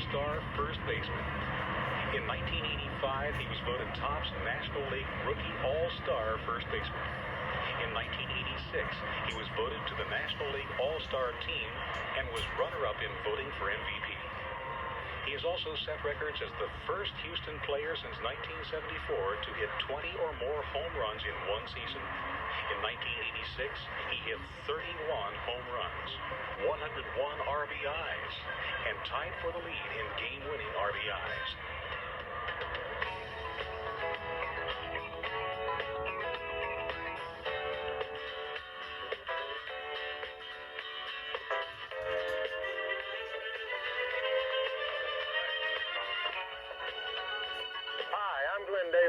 All-Star first baseman. In 1985, he was voted Topps National League Rookie All-Star first baseman. In 1986, he was voted to the National League All-Star team and was runner-up in voting for MVP. He has also set records as the first Houston player since 1974 to hit 20 or more home runs in one season. In 1986, he hit 31 home runs, 101 RBIs, and tied for the lead in game-winning RBIs.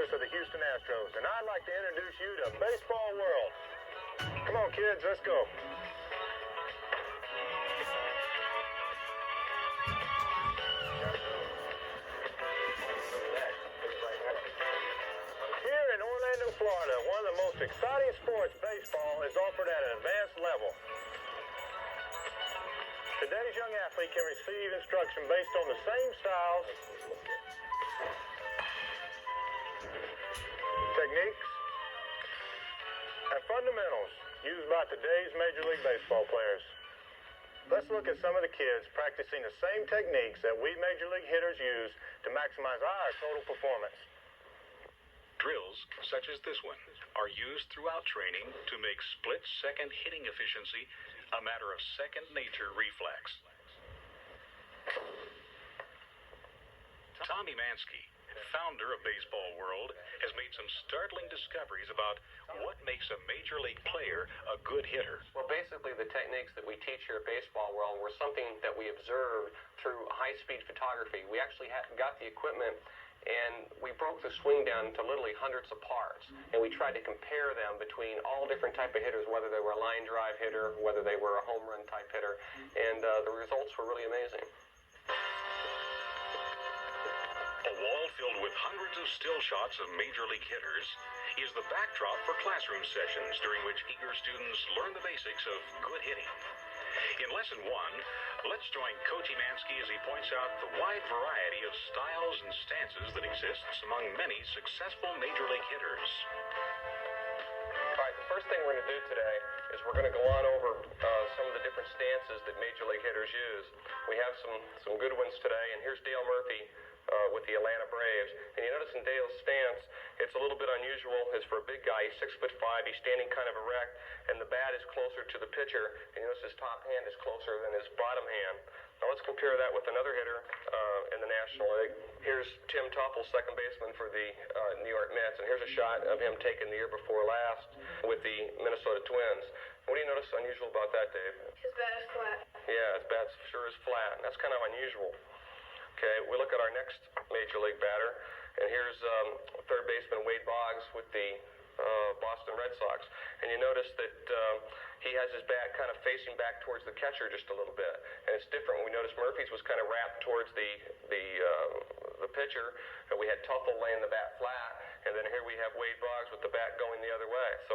Of the Houston Astros, and I'd like to introduce you to Baseball World. Come on, kids, let's go. Here in Orlando, Florida, one of the most exciting sports, baseball, is offered at an advanced level. Today's young athlete can receive instruction based on the same styles, techniques, and fundamentals used by today's Major League Baseball players. Let's look at some of the kids practicing the same techniques that we Major League hitters use to maximize our total performance. Drills, such as this one, are used throughout training to make split-second hitting efficiency a matter of second-nature reflex. Tommy Mansky, founder of Baseball World, has made some startling discoveries about what makes a major league player a good hitter. Well, basically the techniques that we teach here at Baseball World were something that we observed through high-speed photography. We actually got the equipment and we broke the swing down into literally hundreds of parts, and we tried to compare them between all different type of hitters, whether they were a line drive hitter, whether they were a home run type hitter, and the results were really amazing. A wall filled with hundreds of still shots of major league hitters is the backdrop for classroom sessions during which eager students learn the basics of good hitting. In Lesson 1, let's join Coach Mansky as he points out the wide variety of styles and stances that exists among many successful major league hitters. All right, the first thing we're going to do today is we're going to go on over some of the different stances that major league hitters use. We have some good ones today, and here's Dale Murphy with the Atlanta Braves. And you notice in Dale's stance, it's a little bit unusual. It's for a big guy. He's 6'5". He's standing kind of erect, and the bat is closer to the pitcher. And you notice his top hand is closer than his bottom hand. Now let's compare that with another hitter in the National League. Here's Tim Teufel, second baseman for the New York Mets. And here's a shot of him taken the year before last with the Minnesota Twins. What do you notice unusual about that, Dave? His bat is flat. Yeah, his bat sure is flat. That's kind of unusual. Okay, we look at our next major league batter, and here's third baseman Wade Boggs with the Boston Red Sox. And you notice that he has his bat kind of facing back towards the catcher just a little bit, and it's different. We noticed Murphy's was kind of wrapped towards the pitcher, and we had Teufel laying the bat flat, and then here we have Wade Boggs with the bat going the other way. So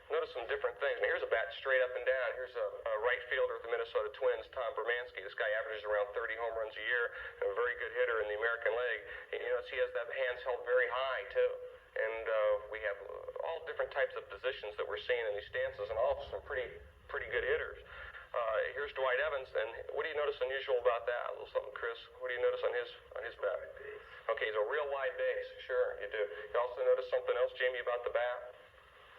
notice some different things. And here's a bat straight up and down. Here's a right fielder of the Minnesota Twins, Tom Bermansky. This guy averages around 30 home runs a year and a very good hitter in the American League. And you notice he has that hands held very high, too. And we have all different types of positions that we're seeing in these stances, and all of some pretty good hitters. Here's Dwight Evans, and what do you notice unusual about that? A little something, Chris. What do you notice on his bat? Okay, he's a real wide base. Sure, you do. You also notice something else, Jamie, about the bat?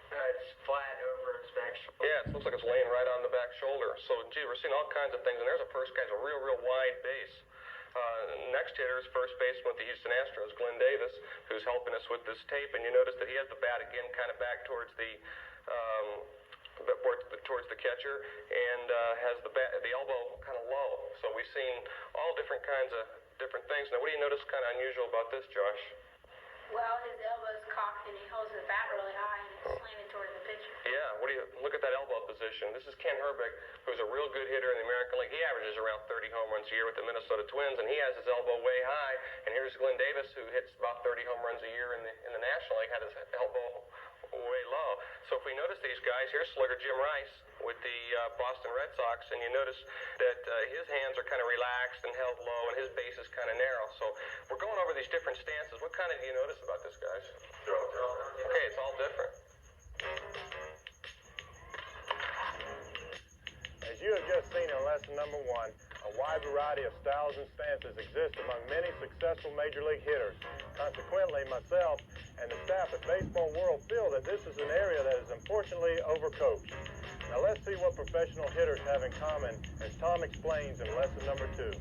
It's flat over his back shoulder. Yeah, it looks like it's laying right on the back shoulder. So, gee, we're seeing all kinds of things. And there's a first guy's a real wide base. Next hitter is first baseman with the Houston Astros, Glenn Davis, who's helping us with this tape. And you notice that he has the bat again kind of back towards the catcher, and has the elbow kind of low. So we've seen all different kinds of different things. Now, what do you notice kind of unusual about this, Josh? Well, his elbow's cocked and he holds the bat really high and it's slanted towards the pitcher. Yeah, what do you look at that elbow position? This is Ken Herbeck, who's a real good hitter in the American League. He averages around 30 home runs a year with the Minnesota Twins, and he has his elbow way high. And here's Glenn Davis, who hits about 30 home runs a year in the National League, had his elbow way low. So if we notice these guys, here's slugger Jim Rice with the Boston Red Sox, and you notice that his hands are kind of relaxed and held low, and his base is kind of narrow. So we're going over these different stances. What kind of do you notice about this, guys? Okay, it's all different. As you have just seen in lesson number 1, a wide variety of styles and stances exist among many successful Major League hitters. Consequently, myself and the staff at Baseball World feel that this is an area that is unfortunately overcoached. Now let's see what professional hitters have in common, as Tom explains in lesson number 2.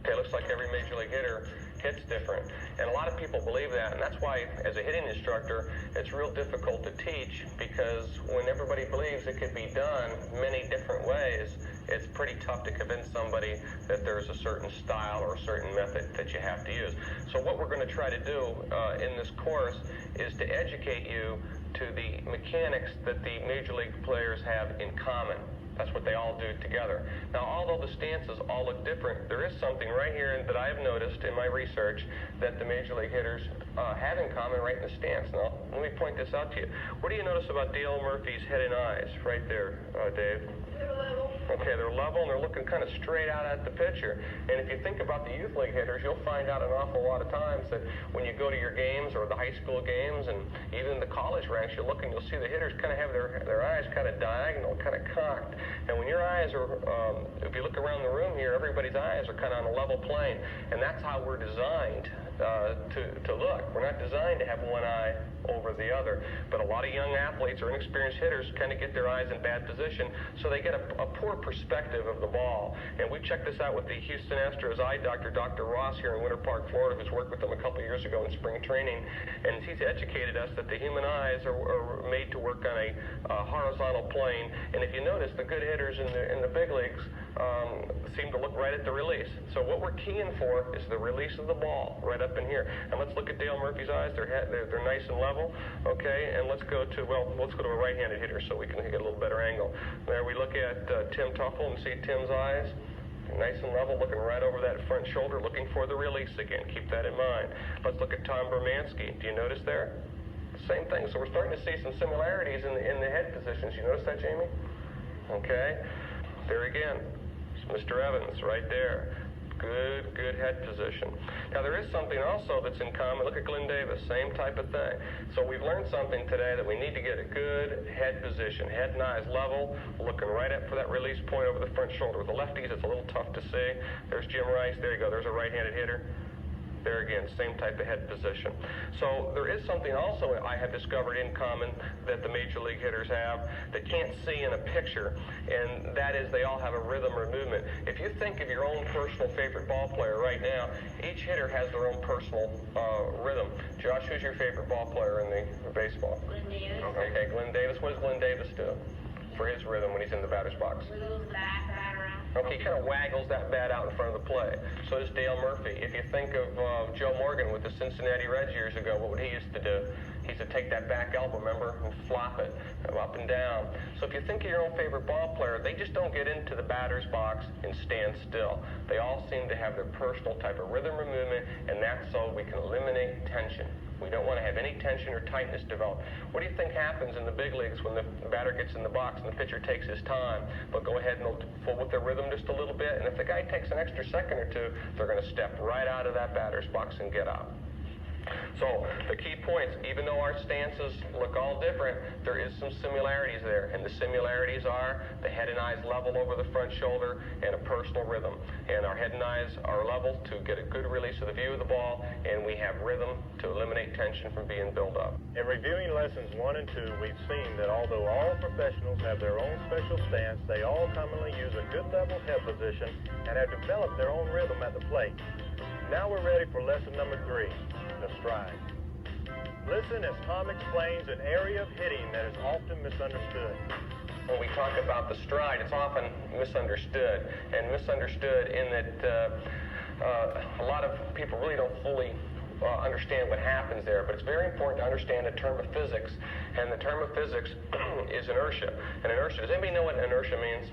Okay, looks like every Major League hitter hits different. And a lot of people believe that, and that's why, as a hitting instructor, it's real difficult to teach, because when everybody believes it could be done many different ways, it's pretty tough to convince somebody that there's a certain style or a certain method that you have to use. So what we're going to try to do in this course is to educate you to the mechanics that the Major League players have in common. That's what they all do together. Now, although the stances all look different, there is something right here that I have noticed in my research that the Major League hitters have in common right in the stance. Now, let me point this out to you. What do you notice about Dale Murphy's head and eyes right there, Dave? They're level. Okay, they're level and they're looking kind of straight out at the pitcher. And if you think about the youth league hitters, you'll find out an awful lot of times that when you go to your games or the high school games and even the college ranks, you'll look and you'll see the hitters kind of have their eyes kind of diagonal, kind of cocked. And when your eyes are, if you look around the room here, everybody's eyes are kind of on a level plane. And that's how we're designed to look. We're not designed to have one eye over the other. But a lot of young athletes or inexperienced hitters kind of get their eyes in bad position, so they get a poor perspective of the ball. And we checked this out with the Houston Astros eye doctor, Dr. Ross, here in Winter Park, Florida, who's worked with them a couple of years ago in spring training. And he's educated us that the human eyes are made to work on a horizontal plane. And if you notice, the good hitters in the big leagues seem to look right at the release. So what we're keying for is the release of the ball right up in here. And let's look at Dale Murphy's eyes. They're nice and level. Okay, and let's go to a right-handed hitter so we can get a little better angle. There we look at Tim Tuffle and see Tim's eyes. Nice and level, looking right over that front shoulder, looking for the release again. Keep that in mind. Let's look at Tom Bermansky. Do you notice there? Same thing. So we're starting to see some similarities in the head positions. You notice that, Jamie? Okay. There again. It's Mr. Evans right there. Good head position. Now, there is something also that's in common. Look at Glenn Davis, same type of thing. So we've learned something today, that we need to get a good head position. Head and eyes level, looking right up for that release point over the front shoulder. With the lefties, it's a little tough to see. There's Jim Rice. There you go. There's a right-handed hitter. There again, same type of head position. So there is something also I have discovered in common that the Major League hitters have that can't see in a picture, and that is they all have a rhythm or movement. If you think of your own personal favorite ball player right now, each hitter has their own personal rhythm. Josh, who's your favorite ball player in the baseball? Glenn Davis. Okay, Glenn Davis. What does Glenn Davis do for his rhythm when he's in the batter's box? Wiggles the bat around. Okay, he kind of waggles that bat out in front of the plate. So does Dale Murphy. If you think of Joe Morgan with the Cincinnati Reds years ago, what would he used to do? He used to take that back elbow, remember, and flop it up and down. So if you think of your own favorite ball player, they just don't get into the batter's box and stand still. They all seem to have their personal type of rhythm or movement, and that's so we can eliminate tension. We don't want to have any tension or tightness develop. What do you think happens in the big leagues when the batter gets in the box and the pitcher takes his time? They'll go ahead and they'll pull with their rhythm just a little bit, and if the guy takes an extra second or two, they're going to step right out of that batter's box and get out. So the key points, even though our stances look all different, there is some similarities there. And the similarities are the head and eyes level over the front shoulder and a personal rhythm. And our head and eyes are level to get a good release of the view of the ball, and we have rhythm to eliminate tension from being built up. In reviewing lessons 1 and 2, we've seen that although all professionals have their own special stance, they all commonly use a good level head position and have developed their own rhythm at the plate. Now we're ready for lesson number 3, the stride. Listen as Tom explains an area of hitting that is often misunderstood. When we talk about the stride, it's often misunderstood, and misunderstood in that a lot of people really don't fully understand what happens there, but it's very important to understand a term of physics, and the term of physics is inertia. And inertia, does anybody know what inertia means?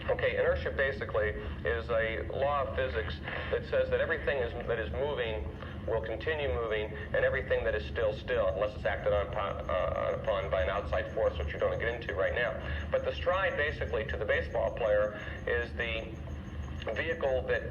Okay, inertia basically is a law of physics that says that everything that is moving will continue moving, and everything that is still, unless it's acted upon by an outside force, which you're going to get into right now. But the stride, basically, to the baseball player is the vehicle that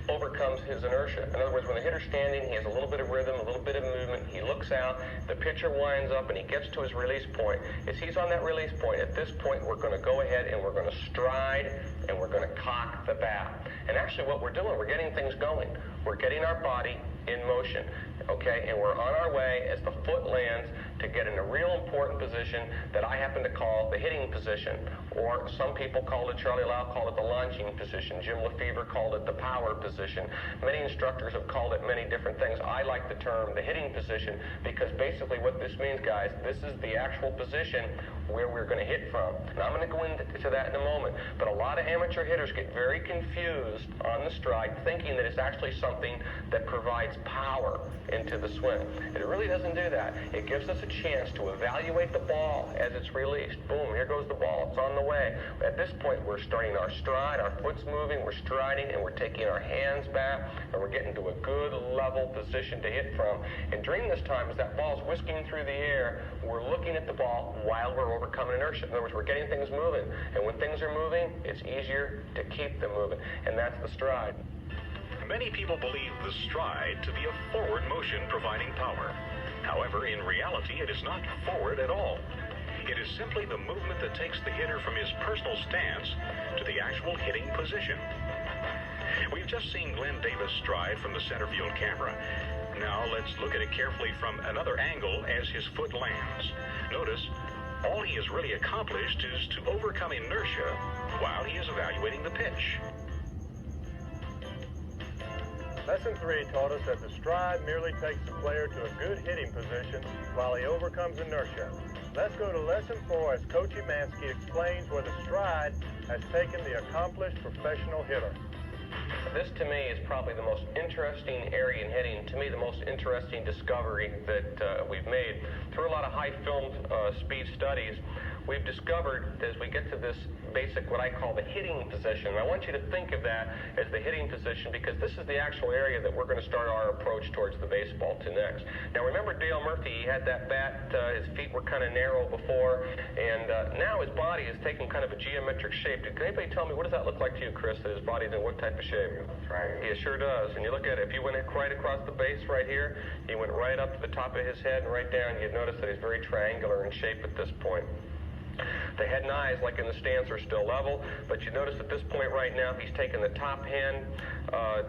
overcomes his inertia. In other words, when the hitter's standing, he has a little bit of rhythm, a little bit of movement. He looks out, the pitcher winds up, and he gets to his release point. As he's on that release point, at this point, we're going to go ahead and we're going to stride, and we're going to cock the bat. And actually what we're doing, we're getting things going. We're getting our body in motion, okay? And we're on our way as the foot lands to get in a real important position that I happen to call the hitting position, or some people call it, Charlie Lau called it the launching position. Jim Lefevre called it the power position. Many instructors have called it many different things. I like the term the hitting position because basically what this means, guys, this is the actual position where we're going to hit from. And I'm going to go into that in a moment. But a lot of amateur hitters get very confused on the stride, thinking that it's actually something that provides power into the swing. It really doesn't do that. It gives us a chance to evaluate the ball as it's released. Boom, here goes the ball. It's on the way. At this point, we're starting our stride. Our foot's moving. We're striding, and we're taking our hands back, and we're getting to a good level position to hit from. And during this time, as that ball's whisking through the air, we're looking at the ball while we're overcoming inertia. In other words, we're getting things moving. And when things are moving, it's easier to keep them moving. And that's the stride. Many people believe the stride to be a forward motion providing power. However, in reality, it is not forward at all. It is simply the movement that takes the hitter from his personal stance to the actual hitting position. We've just seen Glenn Davis stride from the center field camera. Now let's look at it carefully from another angle as his foot lands. Notice, all he has really accomplished is to overcome inertia while he is evaluating the pitch. Lesson 3 taught us that the stride merely takes the player to a good hitting position while he overcomes inertia. Let's go to Lesson 4 as Coach Umansky explains where the stride has taken the accomplished professional hitter. This, to me, is probably the most interesting area in hitting. To me, the most interesting discovery that we've made. Through a lot of high film speed studies, we've discovered as we get to this basic, what I call the hitting position. And I want you to think of that as the hitting position because this is the actual area that we're going to start our approach towards the baseball to next. Now, remember Dale Murphy, he had that bat, his feet were kind of narrow before, and now his body is taking kind of a geometric shape. Can anybody tell me, what does that look like to you, Chris, that his body's in what type of shape? Triangle. It sure does. And you look at it, if you went right across the base right here, he went right up to the top of his head and right down, you'd notice that he's very triangular in shape at this point. The head and eyes, like in the stance, are still level, but you notice at this point right now, he's taken the top hand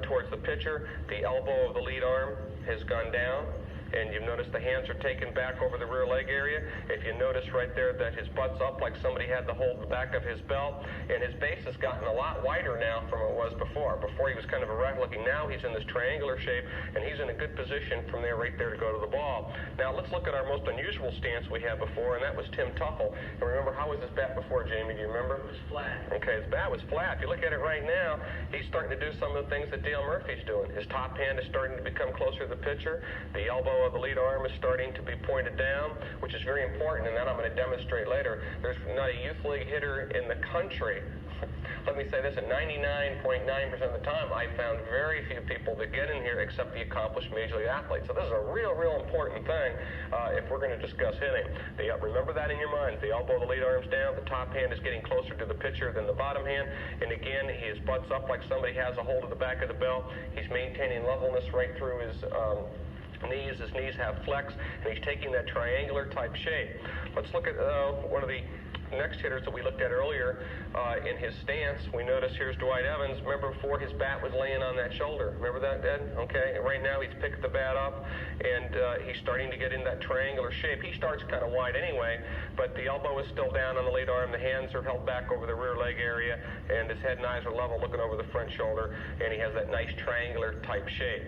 towards the pitcher. The elbow of the lead arm has gone down, and you've noticed the hands are taken back over the rear leg area. If you notice right there that his butt's up like somebody had to hold the back of his belt, and his base has gotten a lot wider now from what it was before. Before he was kind of erect looking. Now he's in this triangular shape, and he's in a good position from there right there to go to the ball. Now let's look at our most unusual stance we had before, and that was Tim Tuffle. And remember, how was his bat before, Jamie? Do you remember? It was flat. Okay, his bat was flat. If you look at it right now, he's starting to do some of the things that Dale Murphy's doing. His top hand is starting to become closer to the pitcher. The elbow of the lead arm is starting to be pointed down, which is very important, and that I'm going to demonstrate later. There's not a youth league hitter in the country. Let me say this, at 99.9% of the time, I found very few people that get in here except the accomplished major league athletes. So this is a real important thing if we're going to discuss hitting. Remember that in your mind. The elbow of the lead arm's down, the top hand is getting closer to the pitcher than the bottom hand, and again, his butt's up like somebody has a hold of the back of the belt. He's maintaining levelness right through his knees. His knees have flex, and he's taking that triangular type shape. Let's look at one of the next hitters that we looked at earlier in his stance. We notice here's Dwight Evans. Remember before his bat was laying on that shoulder. Remember that, Ed? Okay, and right now he's picked the bat up, and he's starting to get in that triangular shape. He starts kind of wide anyway, but the elbow is still down on the lead arm. The hands are held back over the rear leg area, and his head and eyes are level looking over the front shoulder, and he has that nice triangular type shape.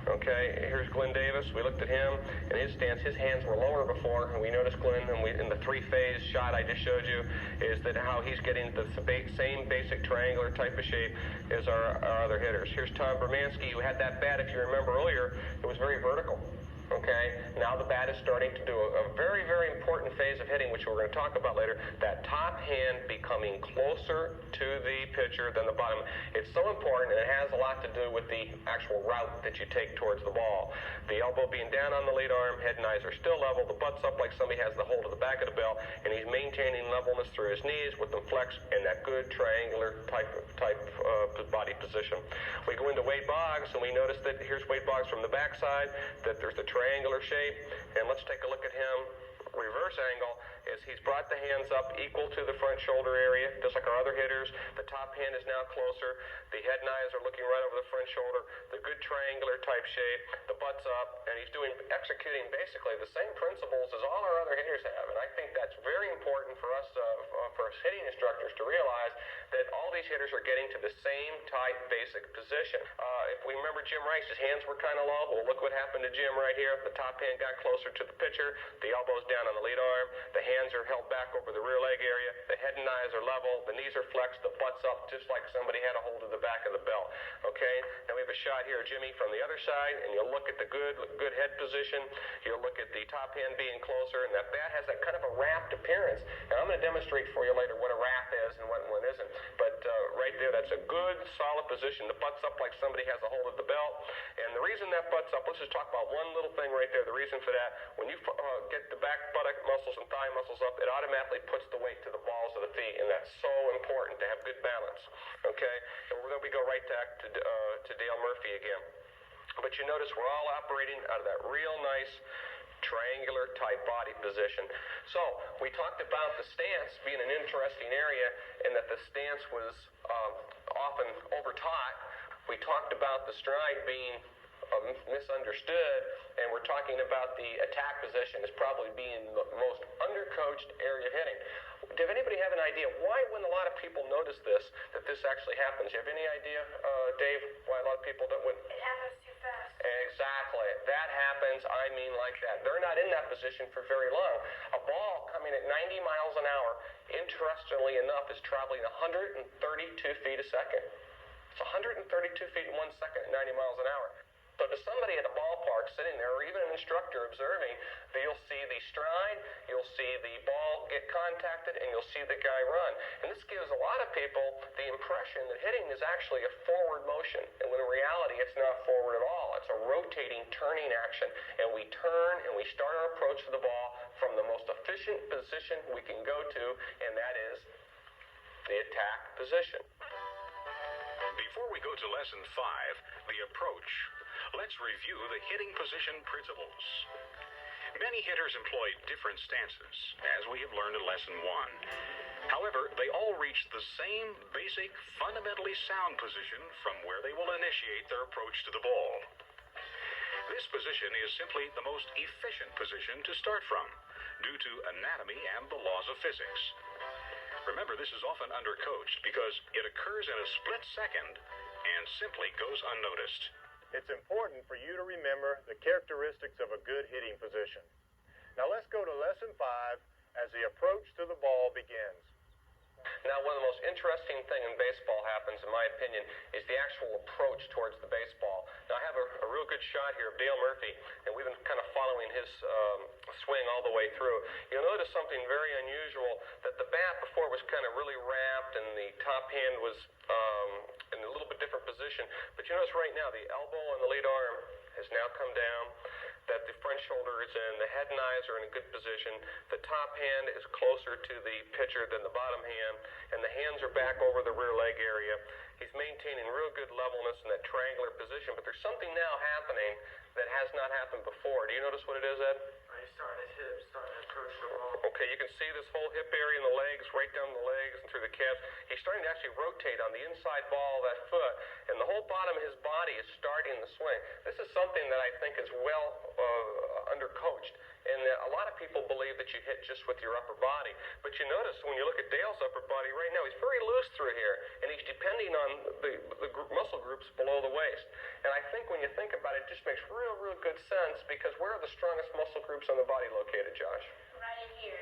Okay, here's Glenn Davis. We looked at him and his stance. His hands were lower before, and we noticed Glenn in the three-phase shot I just showed you is that how he's getting the same basic triangular type of shape as our other hitters. Here's Tom Bermansky, who had that bat, if you remember earlier, it was very vertical. Okay, now the bat is starting to do a very, very important phase of hitting, which we're going to talk about later, that top hand becoming closer to the pitcher than the bottom. It's so important, and it has a lot to do with the actual route that you take towards the ball. The elbow being down on the lead arm, head and eyes are still level, the butt's up like somebody has the hold of the back of the belt, and he's maintaining levelness through his knees with them flexed in that good triangular type body position. We go into Wade Boggs, and we notice that here's Wade Boggs from the backside, that there's the triangular shape, and let's take a look at him reverse angle. Is he's brought the hands up equal to the front shoulder area, just like our other hitters. The top hand is now closer. The head and eyes are looking right over the front shoulder. The good triangular type shape. The butt's up, and he's executing basically the same principles as all our other hitters have. And I think that's very important for us hitting instructors to realize that all these hitters are getting to the same type basic position. If we remember Jim Rice, his hands were kind of low. Well, look what happened to Jim right here. The top hand got closer to the pitcher. The elbow's down on the lead arm. The hands are held back over the rear leg area. The head and eyes are level. The knees are flexed. The butt's up just like somebody had a hold of the back of the belt. Okay? Now we have a shot here of Jimmy from the other side, and you'll look at the good head position. You'll look at the top hand being closer, and that bat has that kind of a wrapped appearance. And I'm going to demonstrate for you later what a wrap is and what one isn't. But right there, that's a good, solid position. The butt's up like somebody has a hold of the belt. And the reason that butt's up, let's just talk about one little thing right there. The reason for that, when you get the back buttock muscles and thigh muscles up, it automatically puts the weight to the balls of the feet, and that's so important to have good balance. Okay? And we go right back to Dale Murphy again. But you notice we're all operating out of that real nice triangular type body position. So we talked about the stance being an interesting area and that the stance was often overtaught. We talked about the stride being misunderstood, and we're talking about the attack position as probably being the most undercoached area of hitting. Does anybody have an idea why, when a lot of people notice this, that this actually happens? Do you have any idea, Dave, why a lot of people don't? It happens too fast. Exactly. That happens, I mean, like that. They're not in that position for very long. A ball coming at 90 miles an hour, interestingly enough, is traveling 132 feet a second. It's 132 feet in 1 second at 90 miles an hour. So to somebody at a ballpark sitting there, or even an instructor observing, that you'll see the stride, you'll see the ball get contacted, and you'll see the guy run. And this gives a lot of people the impression that hitting is actually a forward motion, and when in reality it's not forward at all. It's a rotating, turning action, and we turn and we start our approach to the ball from the most efficient position we can go to, and that is the attack position. Before we go to lesson 5, the approach, let's review the hitting position principles. Many hitters employ different stances, as we have learned in lesson 1. However, they all reach the same basic, fundamentally sound position from where they will initiate their approach to the ball. This position is simply the most efficient position to start from, due to anatomy and the laws of physics. Remember, this is often undercoached because it occurs in a split second and simply goes unnoticed. It's important for you to remember the characteristics of a good hitting position. Now let's go to lesson 5 as the approach to the ball begins. Now, one of the most interesting thing in baseball happens, in my opinion, is the actual approach towards the baseball. Now, I have a real good shot here of Dale Murphy, and we've been kind of following his swing all the way through. You'll notice something very unusual, that the bat before was kind of really wrapped, and the top hand was in a little bit different position. But you notice right now, the elbow and the lead arm has now come down, that the front shoulder is in, the head and eyes are in a good position, the top hand is closer to the pitcher than the bottom hand, and the hands are back over the rear leg area. He's maintaining real good levelness in that triangular position, but there's something now happening that has not happened before. Do you notice what it is, Ed? He's starting his hips, starting to approach the ball. Okay, you can see this whole hip area in the legs, right down the legs and through the calves. He's starting to actually rotate on the inside ball of that foot, and the whole bottom of his body is starting the swing. This is something that I think is well undercoached, And a lot of people believe that you hit just with your upper body. But you notice when you look at Dale's upper body right now, he's very loose through here, and he's depending on the muscle groups below the waist. And I think when you think about it, it just makes real good sense, because where are the strongest muscle groups on the body located, Josh? Right in here.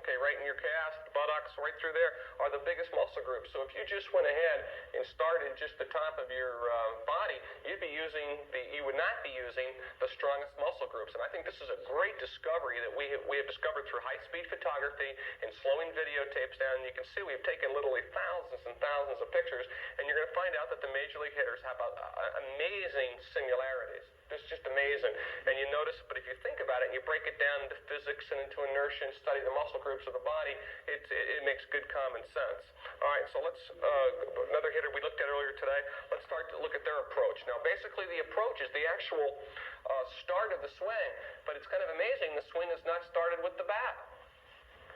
Okay, right in your calves, the buttocks, right through there are the biggest muscle groups. So if you just went ahead and started just the top of your body, you would not be using the strongest muscle groups. And I think this is a great discovery that we have discovered through high-speed photography and slowing videotapes down. And you can see we've taken literally thousands and thousands of pictures, and you're going to find out that the major league hitters have amazing similarities. It's just amazing. And you notice, but if you think about it and you break it down into physics and into inertia and study the muscle groups of the body, it makes good common sense. All right, so let's, another hitter we looked at earlier today, let's start to look at their approach. Now, basically the approach is the actual start of the swing, but it's kind of amazing the swing is not started with the bat.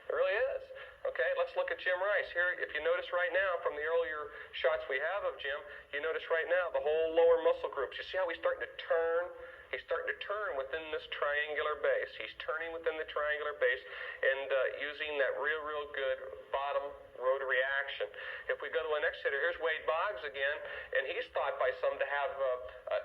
It really is. Okay, let's look at Jim Rice. Here, if you notice right now from the earlier shots we have of Jim, you notice right now the whole lower muscle groups. You see how he's starting to turn? He's starting to turn within this triangular base. He's turning within the triangular base and using that real good bottom rotary action. If we go to the next hitter, here's Wade Boggs again, and he's thought by some to have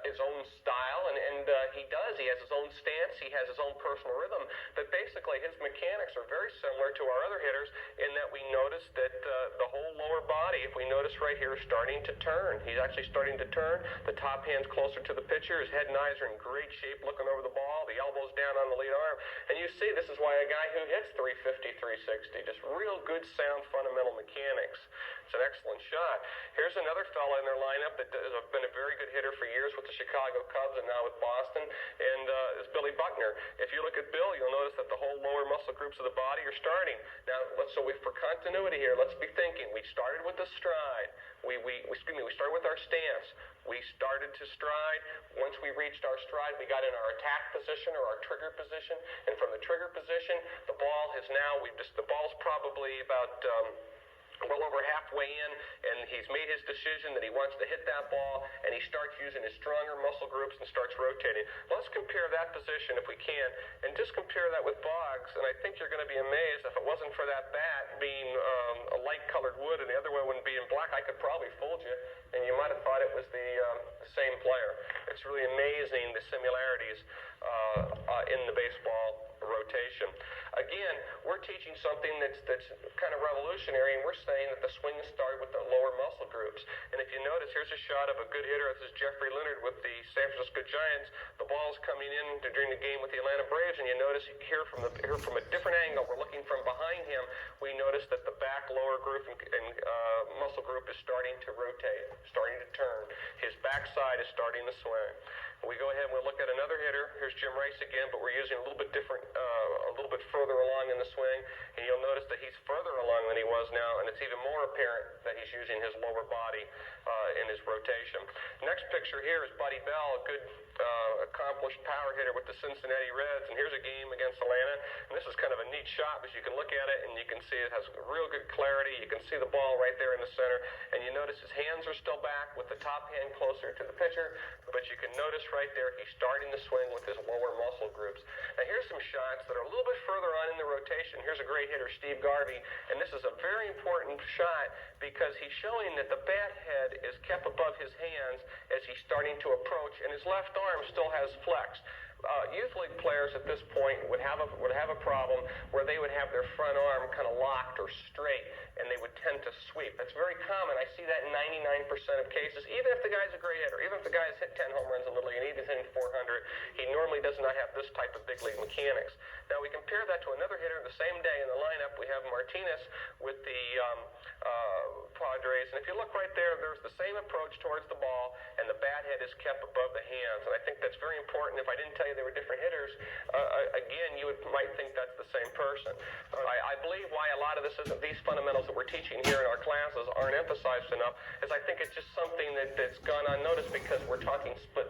his own style, and he does. He has his own stance. He has his own personal rhythm. But basically, his mechanics are very similar to our other hitters in that we notice that the whole lower body, if we notice right here, is starting to turn. He's actually starting to turn. The top hand's closer to the pitcher. His head and eyes are in great shape looking over the ball. The elbow's down on the lead arm. And you see, this is why a guy who hits 350, 360, just real good, sound, fundamental mechanics. It's an excellent shot. Here's another fella in their lineup that has been a very good hitter for years with the Chicago Cubs and now with Boston, and is Billy Buckner. If you look at Bill, you'll notice that the whole lower muscle groups of the body are starting. Now, for continuity here, let's be thinking. We started with the stride. We started with our stance. We started to stride. Once we reached our stride, we got in our attack position or our trigger position, and from the trigger position, the ball has now, the ball's probably about well over halfway in, and he's made his decision that he wants to hit that ball, and he starts using his stronger muscle groups and starts rotating. Let's compare that position, if we can, and just compare that with Boggs, and I think you're going to be amazed. If it wasn't for that bat being a light-colored wood and the other one being black, I could probably fooled you, and you might have thought it was the same player. It's really amazing, the similarities in the baseball rotation. Again, we're teaching something that's kind of revolutionary, and we're saying that the swing is started with the lower muscle groups. And if you notice, here's a shot of a good hitter. This is Jeffrey Leonard with the San Francisco Giants. The ball's coming in during the game with the Atlanta Braves, and you notice here from a different angle, we're looking from behind him, we notice that the back lower group and muscle group is starting to rotate, starting to turn. His backside is starting to swing. We go ahead and we'll look at another hitter. Here's Jim Rice again, but we're using a little bit different, a little bit further along in the swing, and you'll notice that he's further along than he was now, and it's even more apparent that he's using his lower body in his rotation. Next picture here is Buddy Bell, a good accomplished power hitter with the Cincinnati Reds, and here's a game against Atlanta, and this is kind of a neat shot because you can look at it and you can see it has real good clarity. You can see the ball right there in the center, and you notice his hands are still back with the top hand closer to the pitcher, but you can notice right there he's starting to swing with his lower muscle groups. Now here's some shots that are a little bit further on in the rotation. Here's a great hitter, Steve Garvey, and this is a very important shot because he's showing that the bat head is kept above his hands as he's starting to approach, and his left arm still has flex. Youth league players at this point would have a problem where they would have their front arm kind of locked or straight, and they would tend to sweep. That's very common. I see that in 99% of cases. Even if the guy's a great hitter, even if the guy has hit 10 home runs in the league and he's hitting 400, he normally does not have this type of big league mechanics. Now we compare that to another hitter the same day in the lineup. We have Martinez with the Padres, and if you look right there, there's the same approach towards the ball, and the bat head is kept above the hands, and I think that's very important. If I didn't tell you they were different hitters, again, you might think that's the same person. I believe why a lot of these fundamentals that we're teaching here in our classes aren't emphasized enough is I think it's just something that's gone unnoticed because we're talking split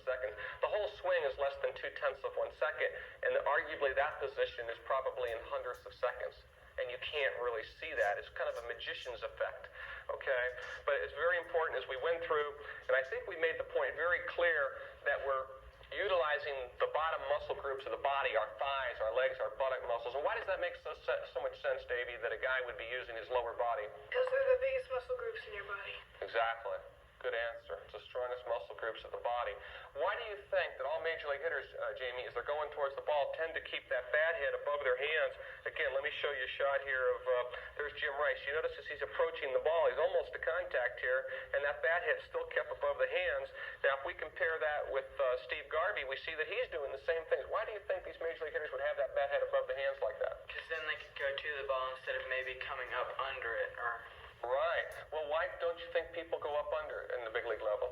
seconds. The whole swing is less than 0.2 of 1 second, and arguably that position is probably in hundredths of seconds. And you can't really see that. It's kind of a magician's effect, okay? But it's very important as we went through, and I think we made the point very clear that we're utilizing utilizing the bottom muscle groups of the body, our thighs, our legs, our buttock muscles. And why does that make so much sense, Davey, that a guy would be using his lower body? Because they're the biggest muscle groups in your body. Exactly. Good answer. It's the strongest muscle groups of the body. Why do you think that all major league hitters, Jamie, as they're going towards the ball, tend to keep that bat head above their hands? Again, let me show you a shot here of, there's Jim Rice. You notice as he's approaching the ball, he's almost to contact here, and that bat head's still kept above the hands. Now, if we compare that with Steve Garvey, we see that he's doing the same things. Why do you think these major league hitters would have that bat head above the hands like that? Because then they could go to the ball instead of maybe coming up under it, or Right. Well, why don't you think people go up under in the big league level?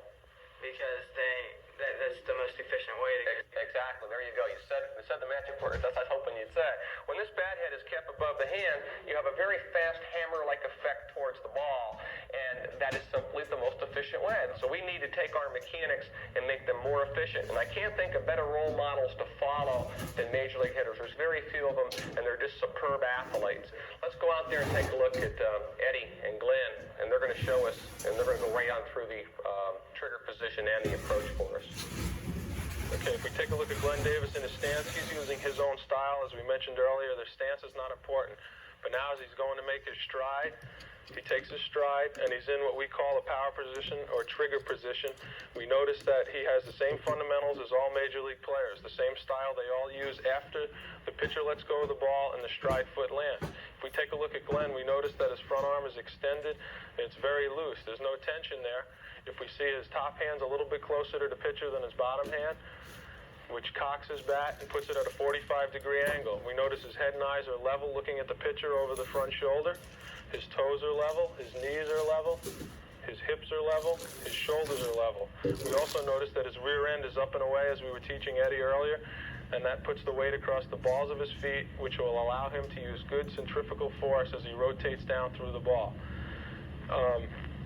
because that's the most efficient way to. Exactly. There you go. You said the magic word. That's what I was hoping you'd say. When this bat head is kept above the hand, you have a very fast hammer-like effect towards the ball, and that is simply the most efficient way. So we need to take our mechanics and make them more efficient. And I can't think of better role models to follow than major league hitters. There's very few of them, and they're just superb athletes. Let's go out there and take a look at Eddie and Glenn, and they're going to show us, and they're going to go right on through the trigger position and the approach for us. Okay, if we take a look at Glenn Davis in his stance, he's using his own style. As we mentioned earlier, the stance is not important. But now as he's going to make his stride, he takes his stride and he's in what we call a power position or trigger position. We notice that he has the same fundamentals as all major league players, the same style they all use after the pitcher lets go of the ball and the stride foot lands. If we take a look at Glenn, we notice that his front arm is extended. It's very loose. There's no tension there. If we see his top hand's a little bit closer to the pitcher than his bottom hand, which cocks his bat and puts it at a 45-degree angle. We notice his head and eyes are level looking at the pitcher over the front shoulder. His toes are level, his knees are level, his hips are level, his shoulders are level. We also notice that his rear end is up and away, as we were teaching Eddie earlier, and that puts the weight across the balls of his feet, which will allow him to use good centrifugal force as he rotates down through the ball.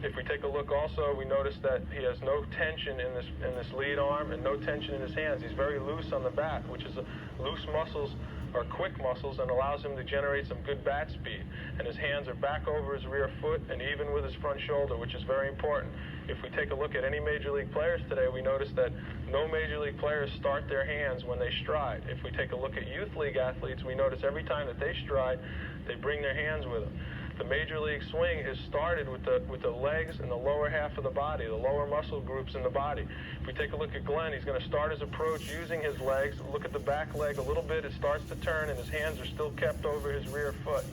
If we take a look also, we notice that he has no tension in this lead arm and no tension in his hands. He's very loose on the bat, which is loose muscles are quick muscles and allows him to generate some good bat speed. And his hands are back over his rear foot and even with his front shoulder, which is very important. If we take a look at any major league players today, we notice that no major league players start their hands when they stride. If we take a look at youth league athletes, we notice every time that they stride, they bring their hands with them. The major league swing is started with the legs and the lower half of the body, the lower muscle groups in the body. If we take a look at Glenn, he's going to start his approach using his legs. Look at the back leg a little bit. It starts to turn, and his hands are still kept over his rear foot.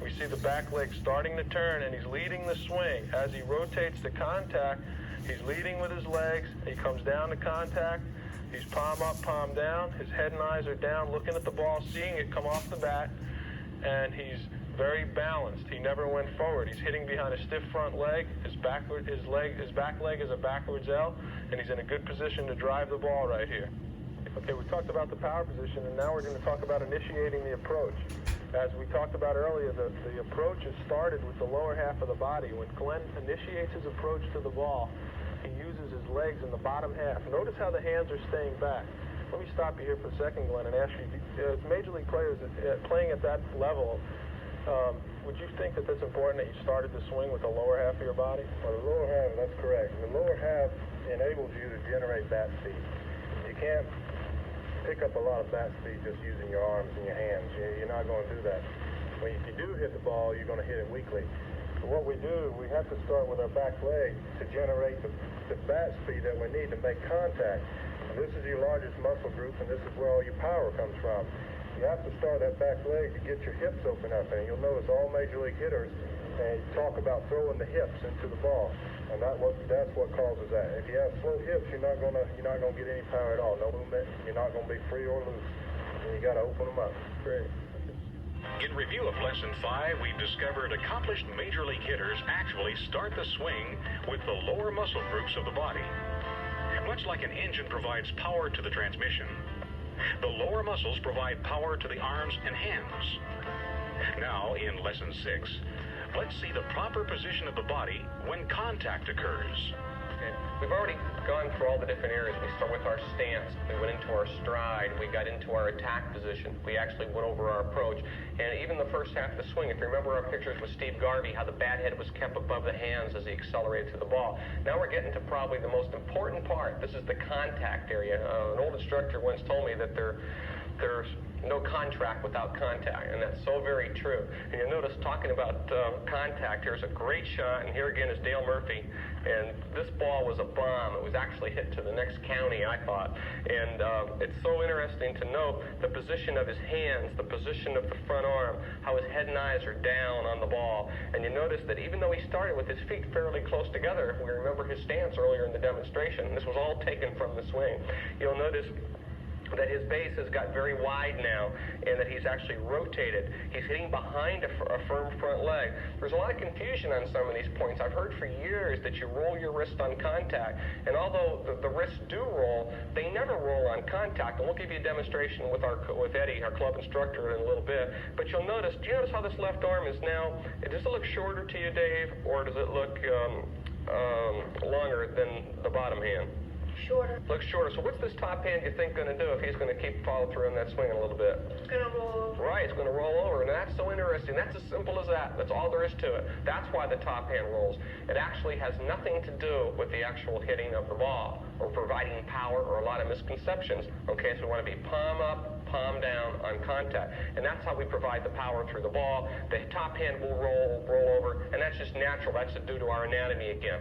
We see the back leg starting to turn, and he's leading the swing. As he rotates to contact, he's leading with his legs. He comes down to contact. He's palm up, palm down. His head and eyes are down, looking at the ball, seeing it come off the bat, and he's very balanced. He never went forward. He's hitting behind a stiff front leg. His back leg is a backwards L, and he's in a good position to drive the ball right here. Okay, we talked about the power position, and now we're going to talk about initiating the approach. As we talked about earlier, the approach is started with the lower half of the body. When Glenn initiates his approach to the ball, he uses his legs in the bottom half. Notice how the hands are staying back. Let me stop you here for a second, Glenn, and ask you, as major league players playing at that level, would you think that that's important that you started the swing with the lower half of your body? Well, the lower half, that's correct. The lower half enables you to generate bat speed. You can't pick up a lot of bat speed just using your arms and your hands. You're not going to do that. If you do hit the ball, you're going to hit it weakly. So what we do, we have to start with our back leg to generate the bat speed that we need to make contact. And this is your largest muscle group, and this is where all your power comes from. You have to start that back leg to get your hips open up, and you'll notice all major league hitters talk about throwing the hips into the ball, and that's what causes that. If you have slow hips, you're not gonna get any power at all, no movement. You're not gonna be free or loose, and you got to open them up. Great. In review of Lesson 5, we've discovered accomplished major league hitters actually start the swing with the lower muscle groups of the body. Much like an engine provides power to the transmission, the lower muscles provide power to the arms and hands. Now, in Lesson 6, let's see the proper position of the body when contact occurs. Okay. We've already gone through all the different areas. We start with our stance. We went into our stride. We got into our attack position. We actually went over our approach. And even the first half of the swing, if you remember our pictures with Steve Garvey, how the bat head was kept above the hands as he accelerated to the ball. Now we're getting to probably the most important part. This is the contact area. An old instructor once told me that there's no contract without contact, and that's so very true. And you'll notice, talking about contact, here's a great shot, and here again is Dale Murphy, and this ball was a bomb. It was actually hit to the next county, I thought. And it's so interesting to note the position of his hands, the position of the front arm, how his head and eyes are down on the ball. And you notice that even though he started with his feet fairly close together, we remember his stance earlier in the demonstration. This was all taken from the swing. You'll notice that his base has got very wide now, and that he's actually rotated. He's hitting behind a firm front leg. There's a lot of confusion on some of these points. I've heard for years that you roll your wrist on contact, and although the wrists do roll, they never roll on contact. And we'll give you a demonstration with Eddie, our club instructor, in a little bit. But you'll notice, do you notice how this left arm is now, does it look shorter to you, Dave, or does it look longer than the bottom hand? Shorter. Looks shorter. So what's this top hand you think going to do if he's going to keep follow through on that swing a little bit? It's going to roll over. Right, it's going to roll over, and that's so interesting. That's as simple as that. That's all there is to it. That's why the top hand rolls. It actually has nothing to do with the actual hitting of the ball or providing power or a lot of misconceptions. Okay, so we want to be palm up, palm down on contact, and that's how we provide the power through the ball. The top hand will roll over, and that's just natural. That's due to our anatomy again.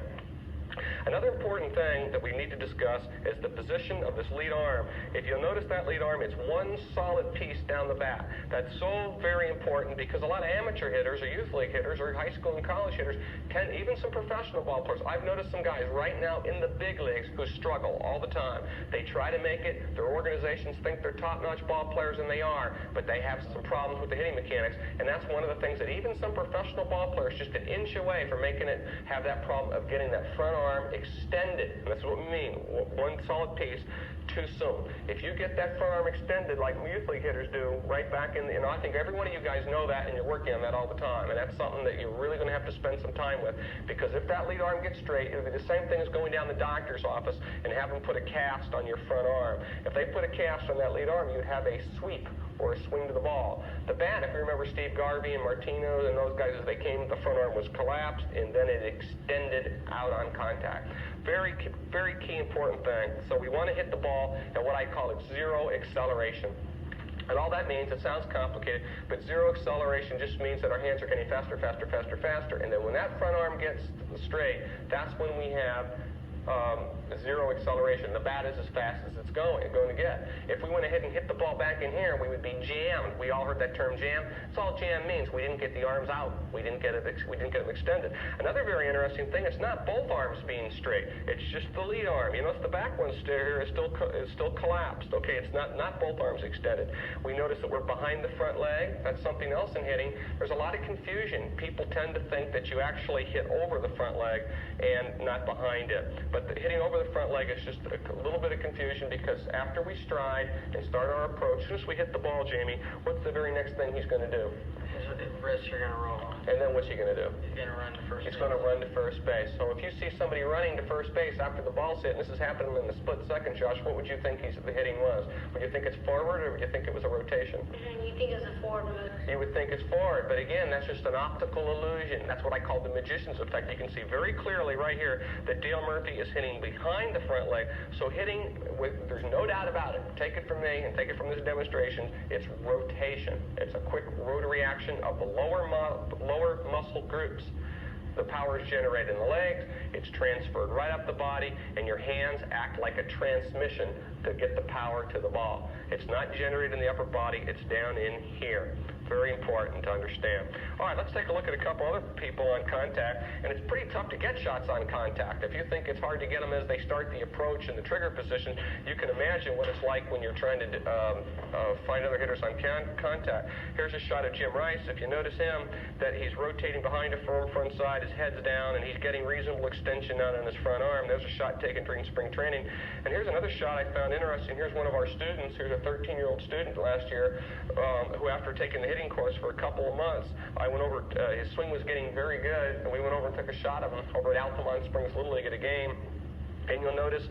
Another important thing that we need to discuss is the position of this lead arm. If you'll notice that lead arm, it's one solid piece down the bat. That's so very important because a lot of amateur hitters or youth league hitters or high school and college hitters, even some professional ball players, I've noticed some guys right now in the big leagues who struggle all the time. They try to make it, their organizations think they're top-notch ball players, and they are, but they have some problems with the hitting mechanics, and that's one of the things that even some professional ball players just an inch away from making it have that problem of getting that front arm extended. And that's what we mean, one solid piece too soon. If you get that front arm extended like youth league hitters do right back in, I think every one of you guys know that, and you're working on that all the time, and that's something that you're really going to have to spend some time with, because if that lead arm gets straight, it'll be the same thing as going down the doctor's office and have them put a cast on your front arm. If they put a cast on that lead arm, you'd have a sweep or a swing to the ball. The bat, if you remember Steve Garvey and Martino and those guys, as they came, the front arm was collapsed, and then it extended out on contact. Very, very key important thing. So we want to hit the ball at what I call it zero acceleration. And all that means, it sounds complicated, but zero acceleration just means that our hands are getting faster, faster, faster, faster. And then when that front arm gets straight, that's when we have zero acceleration. The bat is as fast as it's going to get. If we went ahead and hit the ball back in here, we would be jammed. We all heard that term jam. That's all jam means. We didn't get the arms out. We didn't get them extended. Another very interesting thing, it's not both arms being straight. It's just the lead arm. You notice the back one here is still collapsed. Okay, it's not both arms extended. We notice that we're behind the front leg. That's something else in hitting. There's a lot of confusion. People tend to think that you actually hit over the front leg and not behind it. But hitting over the front leg is just a little bit of confusion, because after we stride and start our approach, as soon as we hit the ball, Jamie, what's the very next thing he's going to do? His wrists are going to roll. And then what's he going to do? He's going to run to first base. He's going to run to first base. So if you see somebody running to first base after the ball's hit, and this is happening in the split second, Josh, what would you think the hitting was? Would you think it's forward, or would you think it was a rotation? You think it's a forward move? You would think it's forward, but again, that's just an optical illusion. That's what I call the magician's effect. You can see very clearly right here that Dale Murphy is hitting behind the front leg. So hitting, there's no doubt about it. Take it from me and take it from this demonstration. It's rotation. It's a quick rotary action of the lower muscle groups. The power is generated in the legs, it's transferred right up the body, and your hands act like a transmission to get the power to the ball. It's not generated in the upper body, it's down in here. Very important to understand. All right, let's take a look at a couple other people on contact, and it's pretty tough to get shots on contact. If you think it's hard to get them as they start the approach and the trigger position, you can imagine what it's like when you're trying to find other hitters on contact. Here's a shot of Jim Rice. If you notice him, that he's rotating behind a firm front side, his head's down, and he's getting reasonable extension out on his front arm. There's a shot taken during spring training. And here's another shot I found interesting. Here's one of our students. Here's a 13-year-old student last year who, after taking the hitting course for a couple of months, I went over, his swing was getting very good, and we went over and took a shot of him over at Altamont Springs Little League at a game. And you'll notice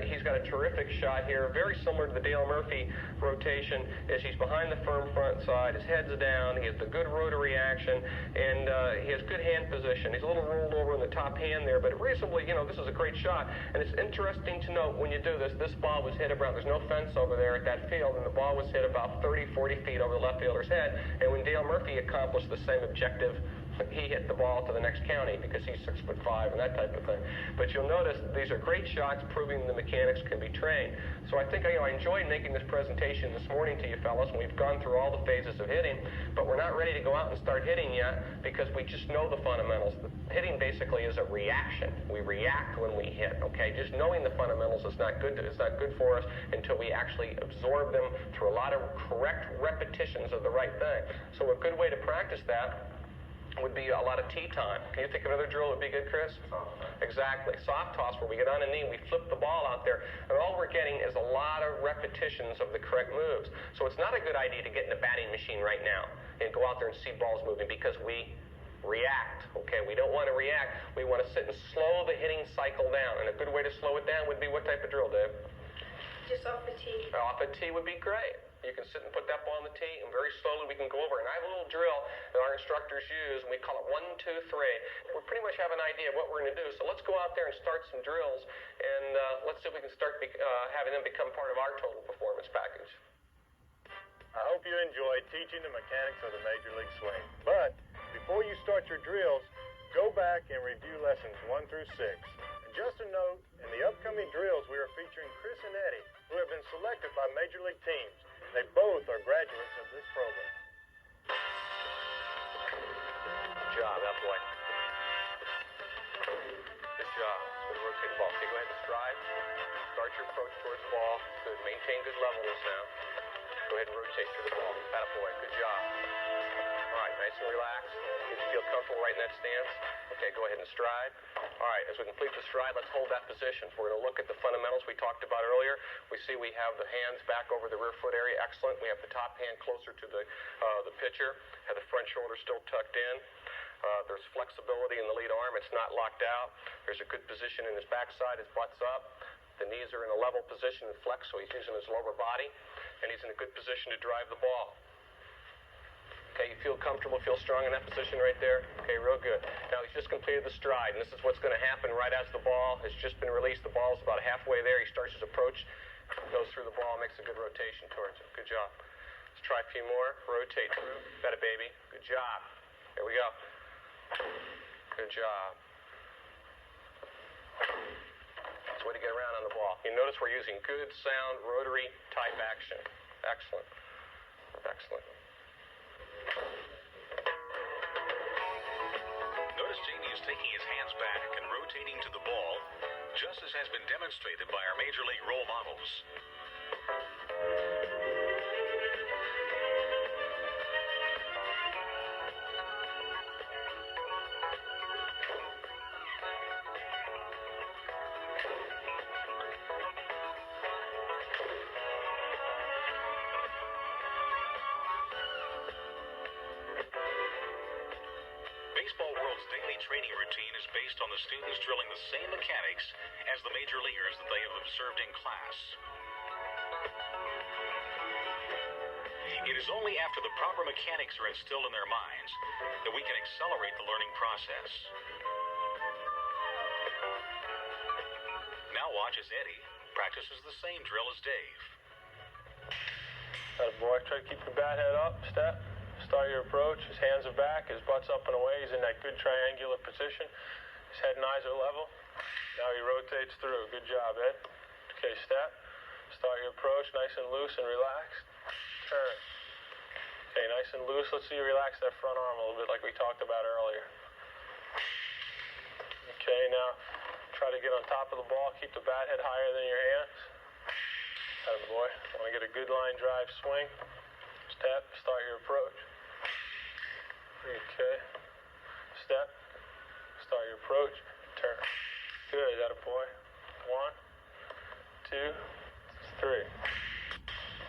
he's got a terrific shot here, very similar to the Dale Murphy rotation, as he's behind the firm front side, his head's down, he has the good rotary action, and he has good hand position. He's a little rolled over in the top hand there, but reasonably, this is a great shot. And it's interesting to note when you do this, this ball was hit around, there's no fence over there at that field, and the ball was hit about 30, 40 feet over the left fielder's head. And when Dale Murphy accomplished the same objective, he hit the ball to the next county because he's 6'5" and that type of thing. But you'll notice these are great shots proving the mechanics can be trained. So I think I enjoyed making this presentation this morning to you fellas, and we've gone through all the phases of hitting, but we're not ready to go out and start hitting yet because we just know the fundamentals. Hitting basically is a reaction. We react when we hit, okay? Just knowing the fundamentals is not good. It's not good for us until we actually absorb them through a lot of correct repetitions of the right thing. So a good way to practice that would be a lot of tee time. Can you think of another drill that would be good, Chris? Exactly. Soft toss, where we get on a knee, we flip the ball out there, and all we're getting is a lot of repetitions of the correct moves. So it's not a good idea to get in the batting machine right now and go out there and see balls moving because we react, okay? We don't want to react. We want to sit and slow the hitting cycle down, and a good way to slow it down would be what type of drill, Dave? Just off the tee. Off a tee would be great. You can sit and put that ball on the tee, and very slowly we can go over. And I have a little drill that our instructors use, and we call it 1, 2, 3. We pretty much have an idea of what we're going to do. So let's go out there and start some drills, and let's see if we can start having them become part of our total performance package. I hope you enjoyed teaching the mechanics of the Major League Swing. But before you start your drills, go back and review lessons 1 through 6. And just a note, in the upcoming drills, we are featuring Chris and Eddie, who have been selected by Major League teams. They both are graduates of this program. Good job, that boy. Good job. Good rotate the ball. Okay, go ahead and stride. Start your approach towards the ball. Good. Maintain good levelness now. Go ahead and rotate through the ball. That boy. Good job. All right, nice and relaxed. Did you feel comfortable right in that stance? Okay, go ahead and stride. All right, as we complete the stride, let's hold that position. So we're going to look at the fundamentals we talked about earlier. We see we have the hands back over the rear foot area. Excellent. We have the top hand closer to the pitcher. Have the front shoulder still tucked in. There's flexibility in the lead arm. It's not locked out. There's a good position in his backside. His butt's up. The knees are in a level position and flex, so he's using his lower body. And he's in a good position to drive the ball. Okay, you feel comfortable, feel strong in that position right there? Okay, real good. Now he's just completed the stride, and this is what's going to happen right as the ball has just been released. The ball's about halfway there. He starts his approach, goes through the ball, makes a good rotation towards it. Good job. Let's try a few more. Rotate through. Got it, baby. Good job. There we go. Good job. That's the way to get around on the ball. You notice we're using good, sound, rotary type action. Excellent. Excellent. Notice Jamie is taking his hands back and rotating to the ball, just as has been demonstrated by our Major League role models. Baseball World's daily training routine is based on the students drilling the same mechanics as the major leaguers that they have observed in class. It is only after the proper mechanics are instilled in their minds that we can accelerate the learning process. Now watch as Eddie practices the same drill as Dave. That boy. Try to keep your bat head up. Step. Start your approach. His hands are back. His butt's up and away. He's in that good triangular position. His head and eyes are level. Now he rotates through. Good job, Ed. Okay, step. Start your approach nice and loose and relaxed. Turn. Okay, nice and loose. Let's see you relax that front arm a little bit like we talked about earlier. Okay, now try to get on top of the ball. Keep the bat head higher than your hands. Atta boy. Want to get a good line drive swing. Step. Start your approach. Okay. Step. Start your approach. Turn. Good. Atta boy. 1, 2, 3.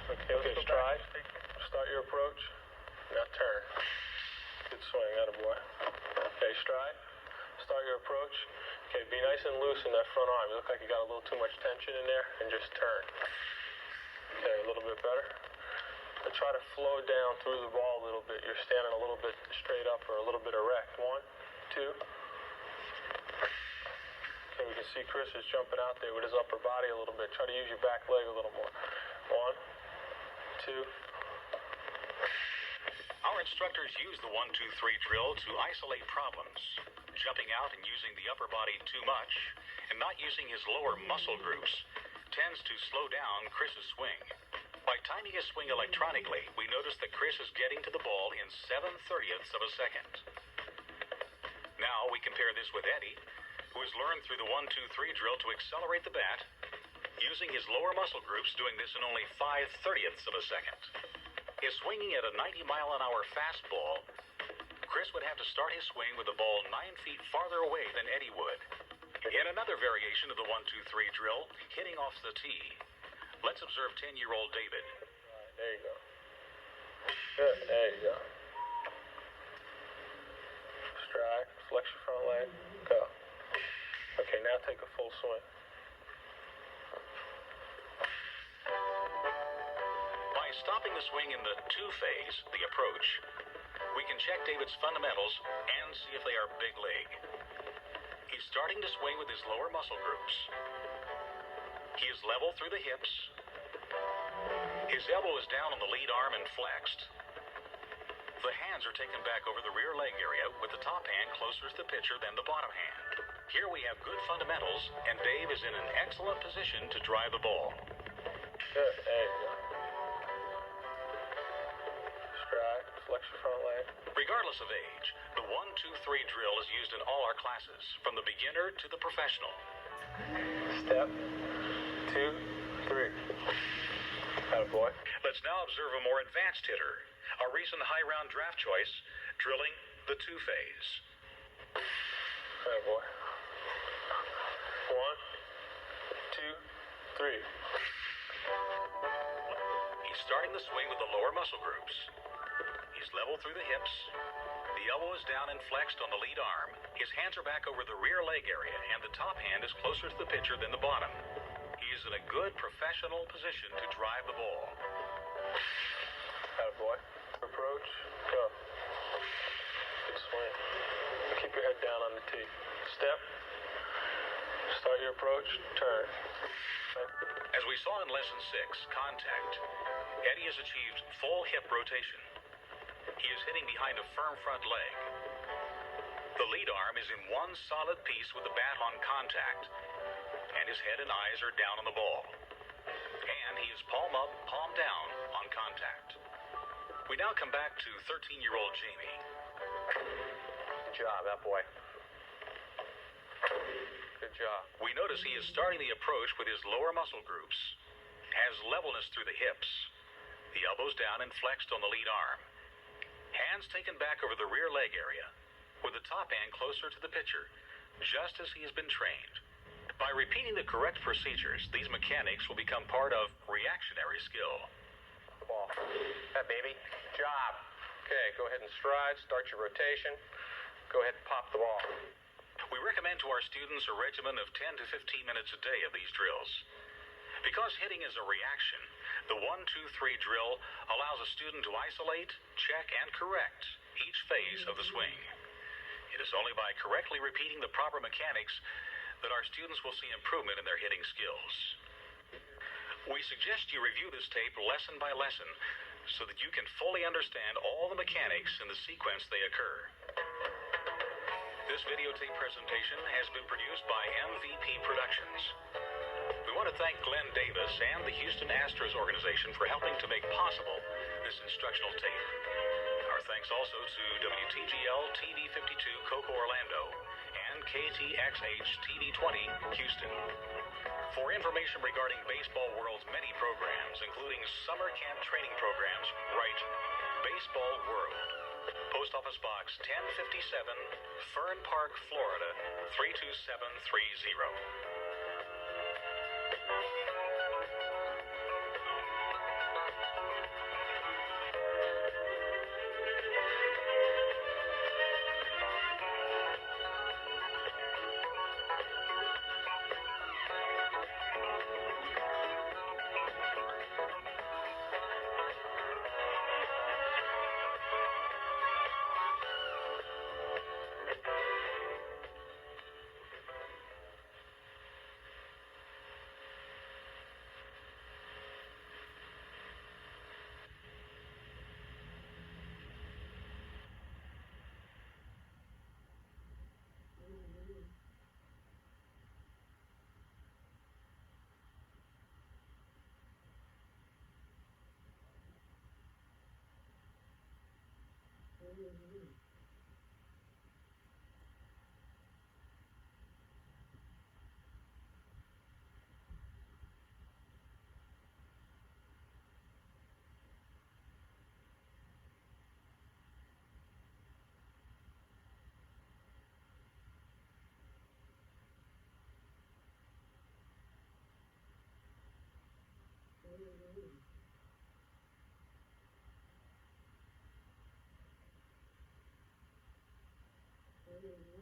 Okay, stride. Start your approach. Now turn. Good swing. Atta boy. Okay, stride. Start your approach. Okay, be nice and loose in that front arm. You look like you got a little too much tension in there, and just turn. Okay, a little bit better. And try to flow down through the ball a little bit. You're standing a little bit straight up or a little bit erect. 1, 2. Okay, we can see Chris is jumping out there with his upper body a little bit. Try to use your back leg a little more. 1, 2. Our instructors use the 1-2-3 drill to isolate problems, jumping out and using the upper body too much, and not using his lower muscle groups tends to slow down Chris's swing. By timing his swing electronically, we notice that Chris is getting to the ball in 7/30ths of a second. Now we compare this with Eddie, who has learned through the 1-2-3 drill to accelerate the bat, using his lower muscle groups, doing this in only 5/30ths of a second. Is swinging at a 90-mile-an-hour fastball, Chris would have to start his swing with the ball 9 feet farther away than Eddie would. In another variation of the 1-2-3 drill, hitting off the tee, let's observe 10-year-old David. There you go. Good, there you go. Stride, flex your front leg, go. Okay, now take a full swing. By stopping the swing in the two phase, the approach, we can check David's fundamentals and see if they are big leg. He's starting to swing with his lower muscle groups. He is level through the hips. His elbow is down on the lead arm and flexed. The hands are taken back over the rear leg area with the top hand closer to the pitcher than the bottom hand. Here we have good fundamentals, and Dave is in an excellent position to drive the ball. Good, there you go. Stride, flex your front leg. Regardless of age, the 1-2-3 drill is used in all our classes, from the beginner to the professional. Step, 2, 3. Attaboy. Let's now observe a more advanced hitter, a recent high-round draft choice, drilling the two-phase. Attaboy. 1, 2, 3. He's starting the swing with the lower muscle groups. He's level through the hips. The elbow is down and flexed on the lead arm. His hands are back over the rear leg area, and the top hand is closer to the pitcher than the bottom. He is in a good professional position to drive the ball. Attaboy. Approach, go. Good swing. Keep your head down on the tee. Step. Start your approach, turn. As we saw in Lesson 6, contact, Eddie has achieved full hip rotation. He is hitting behind a firm front leg. The lead arm is in one solid piece with the bat on contact, and his head and eyes are down on the ball. And he is palm up, palm down on contact. We now come back to 13-year-old Jamie. Good job, that boy. Good job. We notice he is starting the approach with his lower muscle groups, has levelness through the hips, the elbows down and flexed on the lead arm, hands taken back over the rear leg area, with the top hand closer to the pitcher, just as he has been trained. By repeating the correct procedures, these mechanics will become part of reactionary skill. Ball. That baby. Good job. Okay, go ahead and stride, start your rotation. Go ahead and pop the ball. We recommend to our students a regimen of 10 to 15 minutes a day of these drills. Because hitting is a reaction, the 1-2-3 drill allows a student to isolate, check, and correct each phase of the swing. It is only by correctly repeating the proper mechanics that our students will see improvement in their hitting skills. We suggest you review this tape lesson by lesson so that you can fully understand all the mechanics in the sequence they occur. This videotape presentation has been produced by MVP Productions. We want to thank Glenn Davis and the Houston Astros organization for helping to make possible this instructional tape. Our thanks also to WTGL TV52 Cocoa Orlando and KTXH TV20 Houston. For information regarding Baseball World's many programs, including summer camp training programs, write Baseball World. Post Office Box 1057, Fern Park, Florida 32730. Mm-hmm.